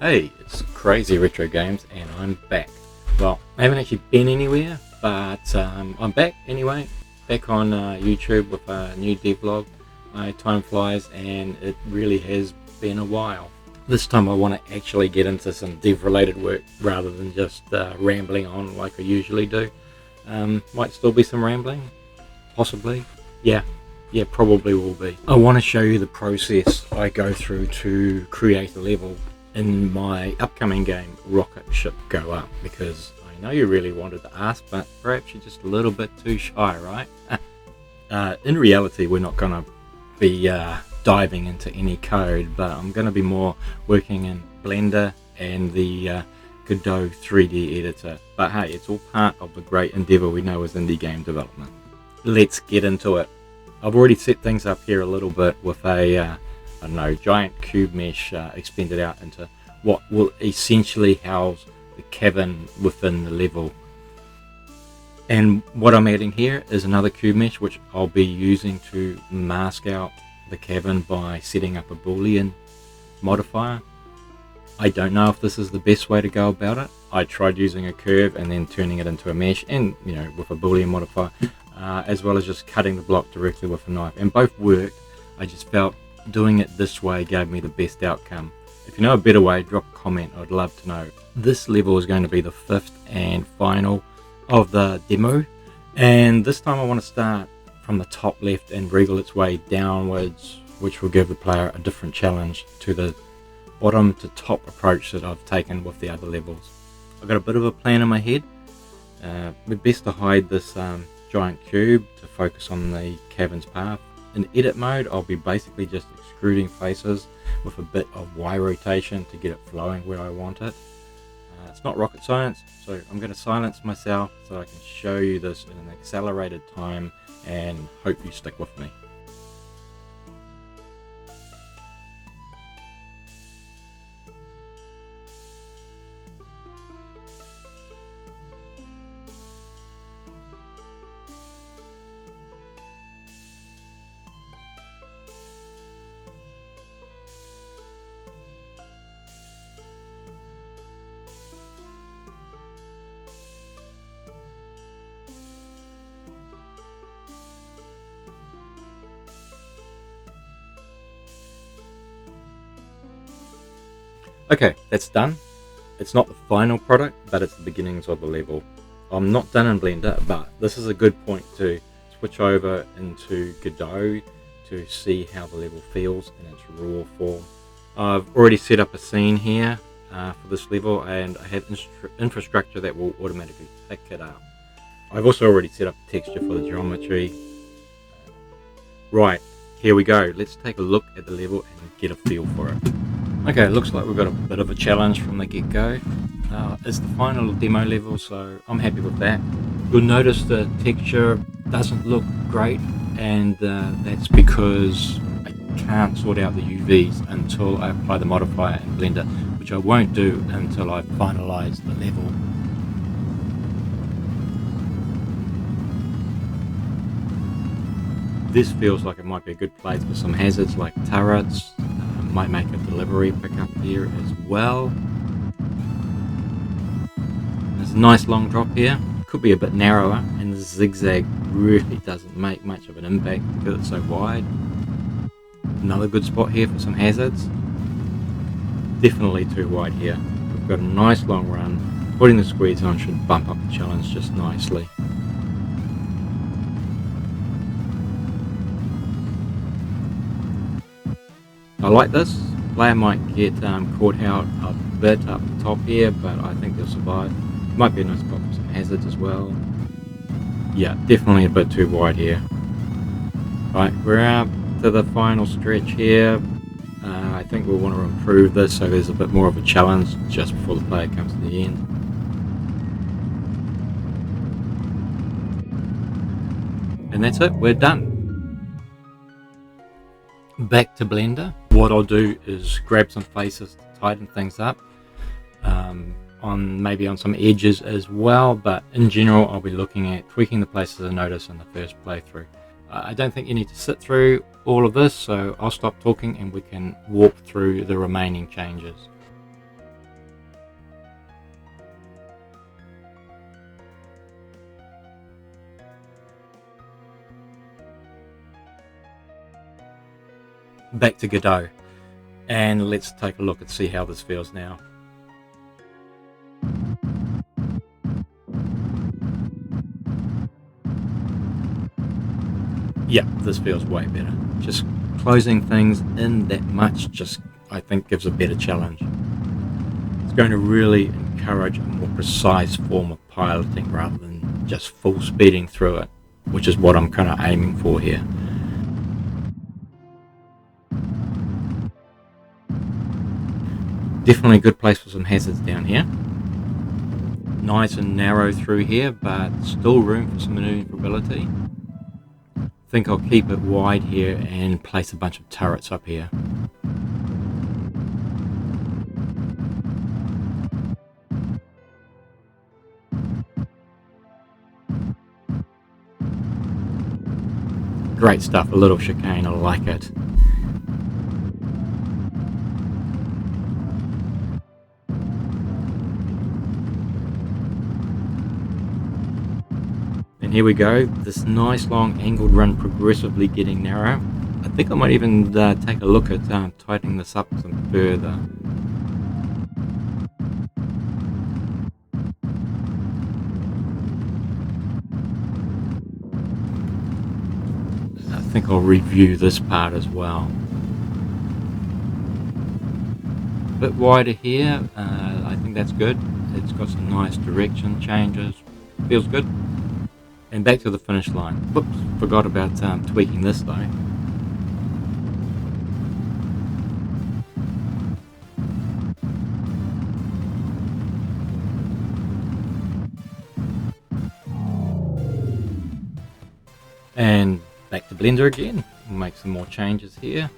Hey, it's Crazy Retro Games and I'm back. Well, I haven't actually been anywhere, but I'm back anyway. Back on YouTube with a new devlog. Time flies and it really has been a while. This time I want to actually get into some dev related work rather than just rambling on like I usually do. Might still be some rambling, possibly. Yeah, probably will be. I want to show you the process I go through to create a level in my upcoming game, RocketShip Go Up, because I know you really wanted to ask, but perhaps you're just a little bit too shy, right? In reality, we're not going to be diving into any code, but I'm going to be more working in Blender and the Godot 3D editor. But hey, it's all part of the great endeavor we know as indie game development. Let's get into it. I've already set things up here a little bit with a I don't know, giant cube mesh extended out into what will essentially house the cavern within the level. And what I'm adding here is another cube mesh which I'll be using to mask out the cavern by setting up a boolean modifier. I don't know if this is the best way to go about it. I tried using a curve and then turning it into a mesh, and with a boolean modifier, as well as just cutting the block directly with a knife, and both worked. I just felt doing it this way gave me the best outcome. If you know a better way, drop a comment, I'd love to know. This level is going to be the fifth and final of the demo, and this time I want to start from the top left and wriggle its way downwards, which will give the player a different challenge to the bottom to top approach that I've taken with the other levels. I've got a bit of a plan in my head. We're best to hide this giant cube to focus on the cavern's path. In edit mode, I'll be basically just extruding faces with a bit of Y rotation to get it flowing where I want it. It's not rocket science, so I'm going to silence myself so I can show you this in an accelerated time and hope you stick with me. Okay, that's done. It's not the final product, but it's the beginnings of the level. I'm not done in Blender, but this is a good point to switch over into Godot to see how the level feels in its raw form. I've already set up a scene here for this level, and I have infrastructure that will automatically pick it up. I've also already set up a texture for the geometry. Right, here we go. Let's take a look at the level and get a feel for it. Okay, it looks like we've got a bit of a challenge from the get-go. It's the final demo level, so I'm happy with that. You'll notice the texture doesn't look great, and that's because I can't sort out the UVs until I apply the modifier in Blender, which I won't do until I've finalized the level. This feels like it might be a good place for some hazards like turrets. Might make a delivery pickup here as well. There's a nice long drop here. Could be a bit narrower, and the zigzag really doesn't make much of an impact because it's so wide. Another good spot here for some hazards. Definitely too wide here. We've got a nice long run. Putting the squeeze on should bump up the challenge just nicely. I like this. Player might get caught out a bit up the top here, but I think they'll survive. Might be a nice spot for some hazards as well. Yeah, definitely a bit too wide here. Right, we're out to the final stretch here. I think we'll want to improve this so there's a bit more of a challenge just before the player comes to the end. And that's it, we're done. Back to Blender. What I'll do is grab some faces to tighten things up, maybe on some edges as well, but in general I'll be looking at tweaking the places I notice in the first playthrough. I don't think you need to sit through all of this, so I'll stop talking and we can walk through the remaining changes. back to Godot, and let's take a look and see how this feels now. Yeah, this feels way better. Just closing things in that much just, I think, gives a better challenge. It's going to really encourage a more precise form of piloting rather than just full speeding through it, which is what I'm kind of aiming for here. Definitely a good place for some hazards down here. Nice and narrow through here, but still room for some maneuverability. I think I'll keep it wide here and place a bunch of turrets up here. Great stuff, a little chicane, I like it. And here we go, this nice long angled run progressively getting narrow. I think I might even take a look at tightening this up some further. I think I'll review this part as well. A bit wider here, I think that's good. It's got some nice direction changes, feels good. And back to the finish line. Whoops, forgot about tweaking this though. And back to Blender again. We'll make some more changes here.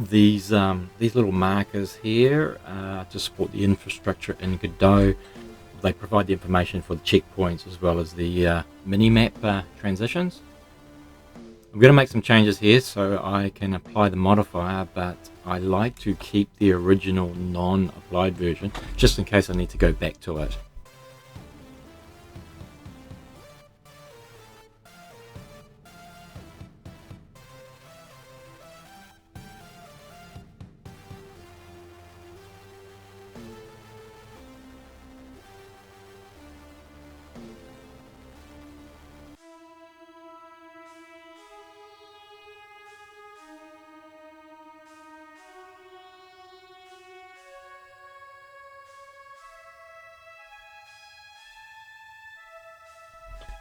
These little markers here to support the infrastructure in Godot. They provide the information for the checkpoints as well as the mini-map transitions. I'm going to make some changes here so I can apply the modifier, but I like to keep the original non-applied version just in case I need to go back to it.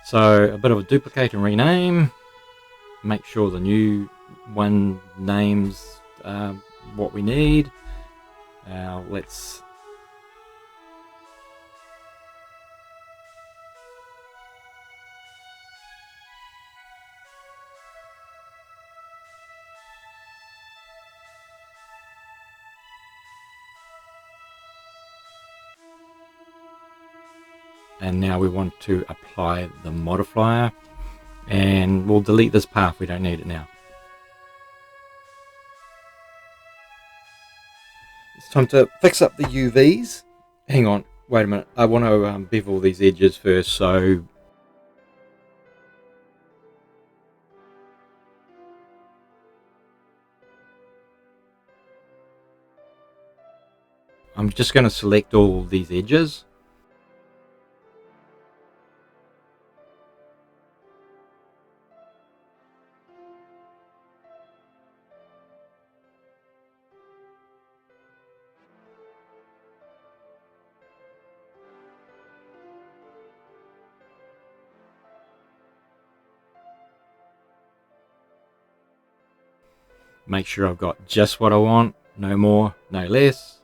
So a bit of a duplicate and rename. Make sure the new one names what we need. Let's and now we want to apply the modifier, and we'll delete this path, we don't need it now. It's time to fix up the UVs. Hang on, wait a minute, I want to bevel these edges first, so I'm just going to select all these edges. Make sure I've got just what I want, no more, no less.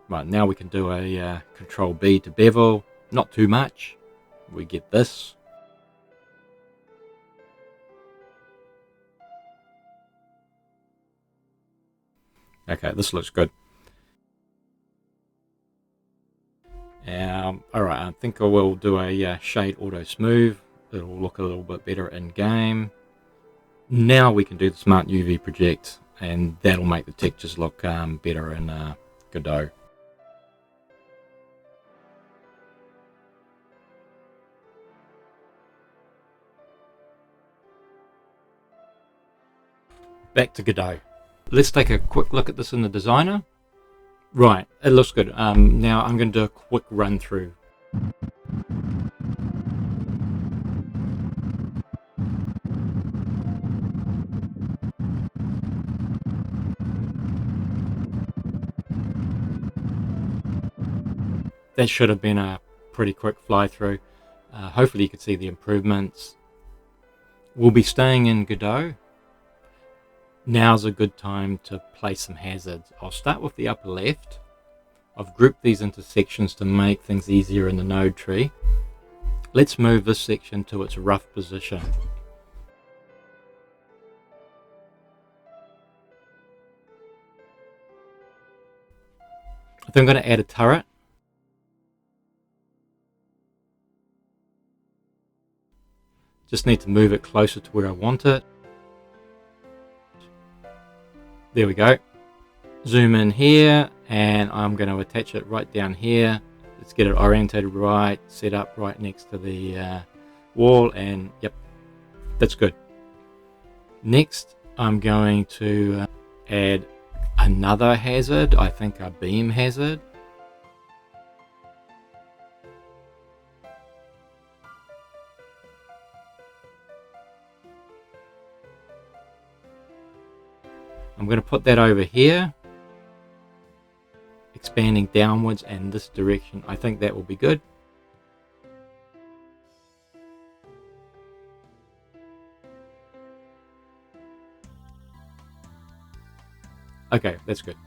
Right, now we can do a Control B to bevel, not too much. We get this. Okay, this looks good. Alright, I think I will do a shade auto smooth. It'll look a little bit better in game. Now we can do the smart UV project, and that'll make the textures look better in Godot. Back to Godot. Let's take a quick look at this in the designer. Right, it looks good. Now I'm going to do a quick run through. That should have been a pretty quick fly through. Hopefully you can see the improvements. We'll be staying in Godot. Now's a good time to place some hazards. I'll start with the upper left. I've grouped these into sections to make things easier in the node tree. Let's move this section to its rough position. I think I'm going to add a turret. Just need to move it closer to where I want it. There we go. Zoom in here, and I'm going to attach it right down here. Let's get it orientated right, set up right next to the wall, and yep, that's good. Next, I'm going to add another hazard, I think a beam hazard. I'm going to put that over here, expanding downwards and this direction. I think that will be good. Okay, that's good.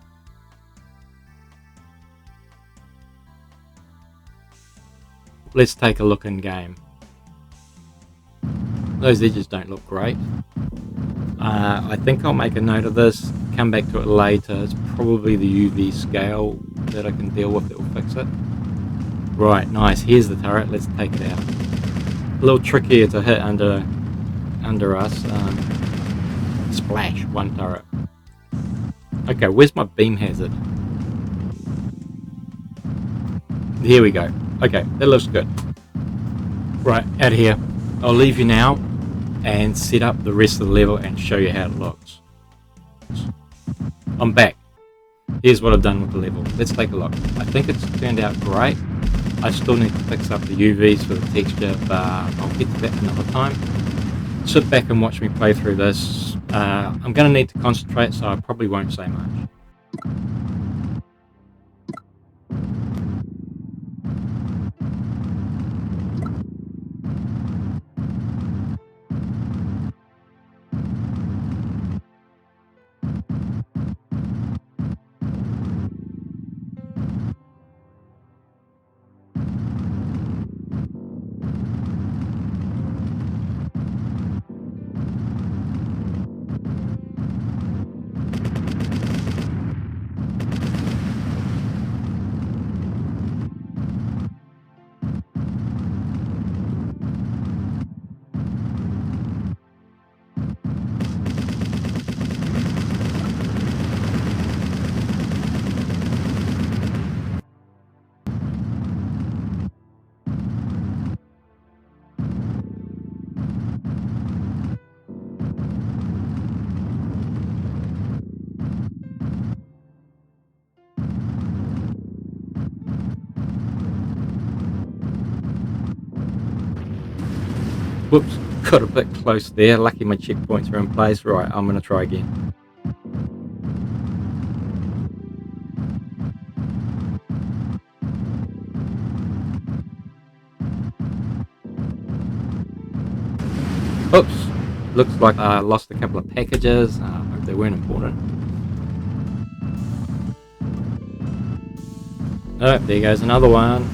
Let's take a look in game. Those edges don't look great. I think I'll make a note of this, come back to it later. It's probably the UV scale that I can deal with that will fix it. Right, nice. Here's the turret. Let's take it out. A little trickier to hit under us. Splash, one turret. Okay, where's my beam hazard? Here we go. Okay, that looks good. Right, out of here. I'll leave you now and set up the rest of the level and show you how it looks. I'm back. Here's what I've done with the level. Let's take a look. I think it's turned out great. I still need to fix up the UVs for the texture, but I'll get to that another time. Sit back and watch me play through this. I'm going to need to concentrate, so I probably won't say much. Whoops, got a bit close there. Lucky my checkpoints are in place. Right, I'm going to try again. Oops, looks like I lost a couple of packages. I hope they weren't important. Oh, there goes another one.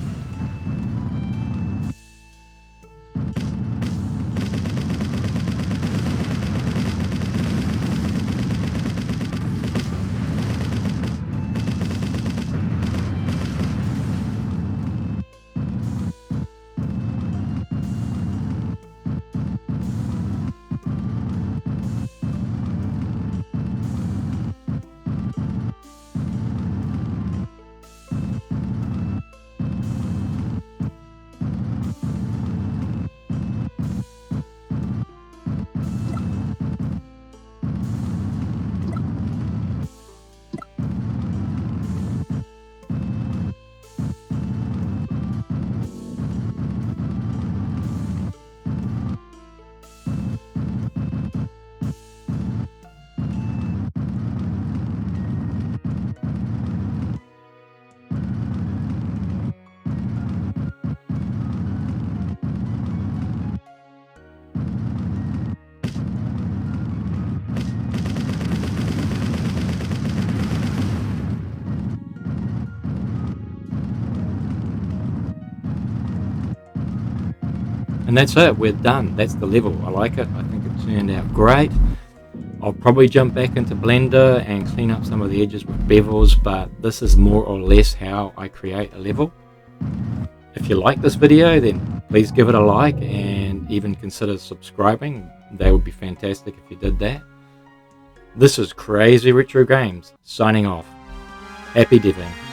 And that's it, we're done. That's the level. I like it. I think it turned out great. I'll probably jump back into Blender and clean up some of the edges with bevels, but this is more or less how I create a level. If you like this video, then please give it a like and even consider subscribing. That would be fantastic if you did that. This is Crazy Retro Games, signing off. Happy deving.